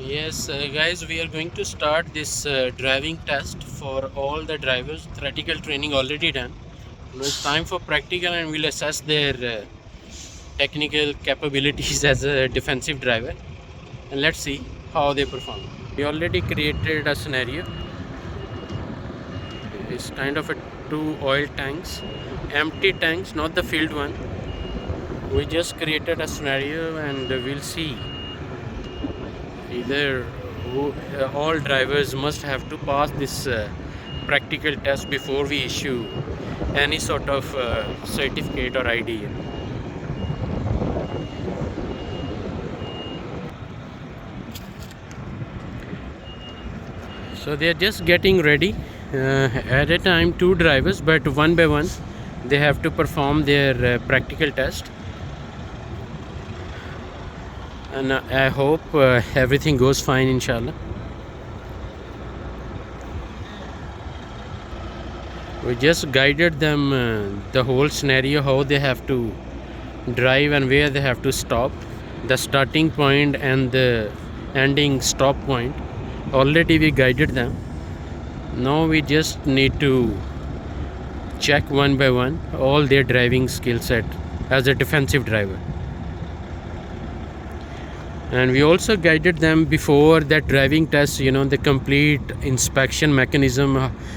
Yes, guys, we are going to start this driving test for all the drivers. Theoretical training already done. Now it's time for practical, and we'll assess their technical capabilities as a defensive driver. And let's see how they perform. We already created a scenario. It's kind of a two oil tanks, empty tanks, not the filled one. We just created a scenario, and we'll see. Either all drivers must have to pass this practical test before we issue any sort of certificate or ID. So they are just getting ready. At a time, two drivers, but one by one, they have to perform their practical test. And I hope everything goes fine, inshallah. We just guided them the whole scenario, how they have to drive and where they have to stop, the starting point and the ending stop point. Already we guided them. Now we just need to check one by one all their driving skill set as a defensive driver. And we also guided them before that driving test, the complete inspection mechanism,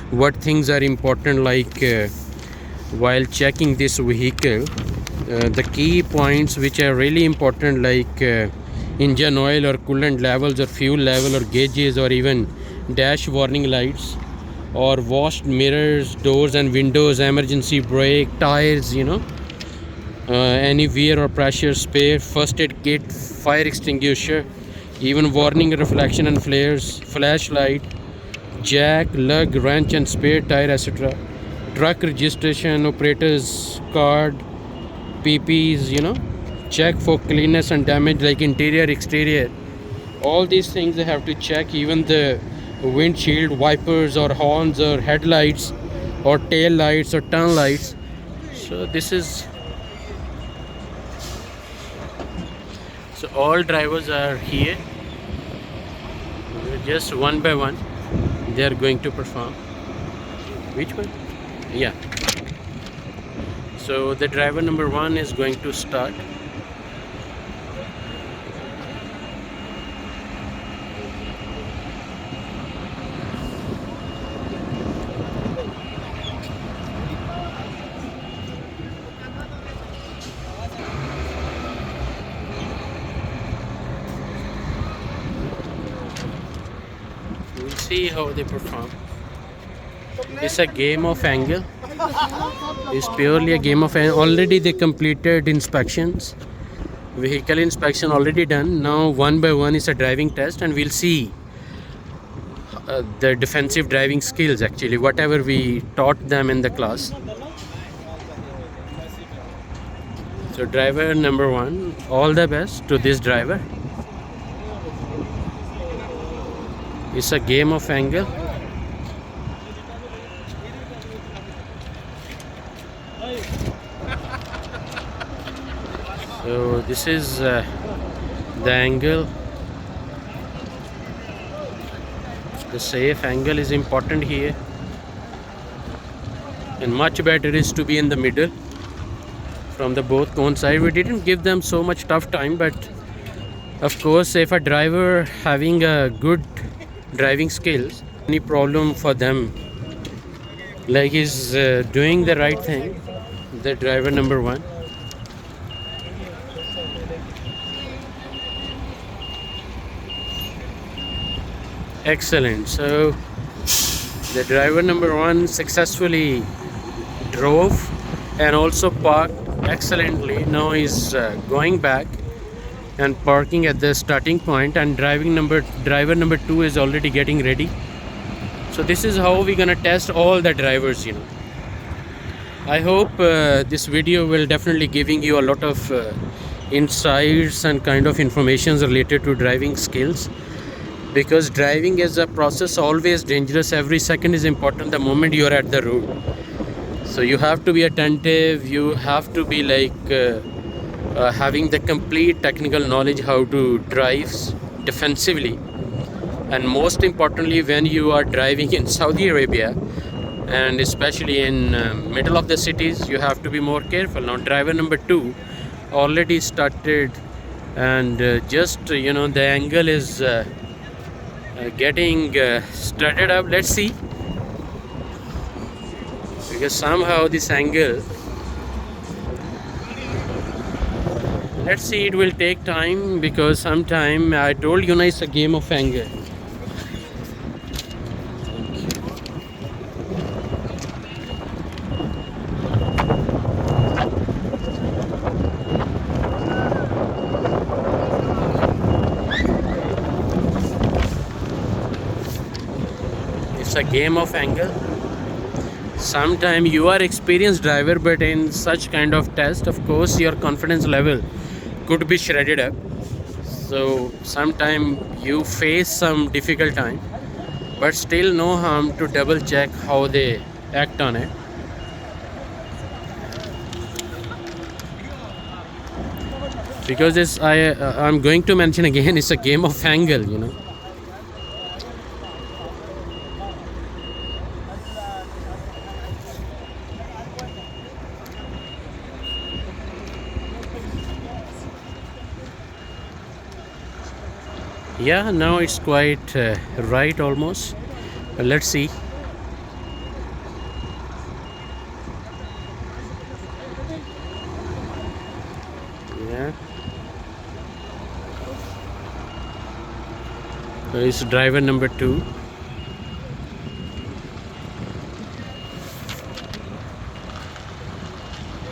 what things are important, like while checking this vehicle, the key points which are really important, like engine oil or coolant levels or fuel level or gauges or even dash warning lights or washed mirrors, doors and windows, emergency brake, tires, any wear or pressure, spare, first aid kit, fire extinguisher, even warning reflection and flares, flashlight, jack, lug, wrench and spare tire, etc. Truck registration, operator's card, PPs, check for cleanness and damage like interior, exterior. All these things they have to check, even the windshield wipers or horns or headlights or tail lights or turn lights. So this is So all drivers are here. Just one by one they are going to perform. Which one? Yeah. So the driver number one is going to start. We'll see how they perform. It's a game of angle. It's purely a game of angle. Already they completed inspections. Vehicle inspection already done. Now one by one is a driving test, and we'll see the defensive driving skills, actually whatever we taught them in the class. So driver number one, all the best to this driver. It's a game of angle. So this is the angle. The safe angle is important here, and much better is to be in the middle from the both cone side. We didn't give them so much tough time, but of course if a driver having a good driving skills, any problem for them, like he's doing the right thing, the driver number one. Excellent. So the driver number one successfully drove and also parked excellently. Now he's going back and parking at the starting point, and driver number two is already getting ready. So this is how we're gonna test all the drivers. I hope this video will definitely giving you a lot of insights and kind of information related to driving skills, because driving is a process, always dangerous. Every second is important the moment you are at the road. So you have to be attentive, you have to be like having the complete technical knowledge how to drive defensively. And most importantly, when you are driving in Saudi Arabia, and especially in middle of the cities, you have to be more careful. Now driver number 2 already started, and just the angle is getting started up. Let's see, because somehow this angle, let's see, it will take time, because sometime I told you, it's a game of angle. It's a game of angle. Sometime you are experienced driver, but in such kind of test, of course, your confidence level could be shredded up. So sometime you face some difficult time, but still no harm to double check how they act on it. Because I'm going to mention again, it's a game of angle. Yeah, now it's quite right almost. Let's see. Yeah. So it's driver number 2.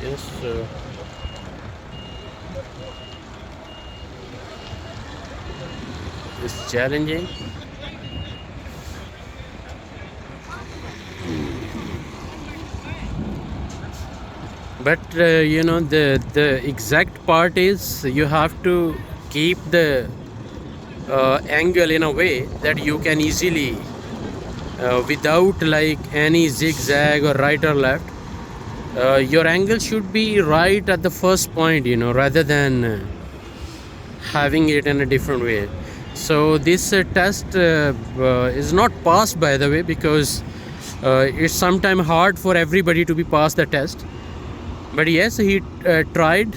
Yes. It's challenging. But the exact part is you have to keep the angle in a way that you can easily, without like any zigzag or right or left, your angle should be right at the first point, rather than having it in a different way. So this test is not passed, by the way, because it's sometimes hard for everybody to be passed the test. But yes, he tried,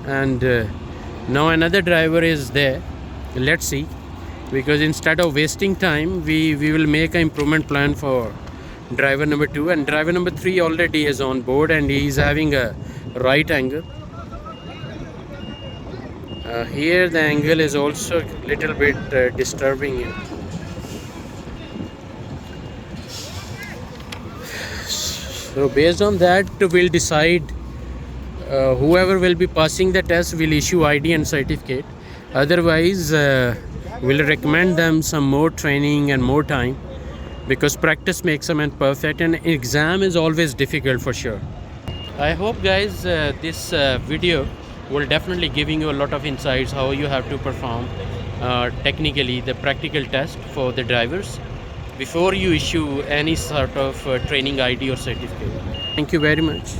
and now another driver is there. Let's see, because instead of wasting time, we will make an improvement plan for driver number 2, and driver number 3 already is on board, and he is having a right angle. Here the angle is also a little bit disturbing. So based on that, we'll decide. Whoever will be passing the test will issue ID and certificate. Otherwise, we'll recommend them some more training and more time, because practice makes a man perfect, and exam is always difficult for sure. I hope, guys, this video will definitely giving you a lot of insights how you have to perform technically the practical test for the drivers before you issue any sort of training ID or certificate. Thank you very much.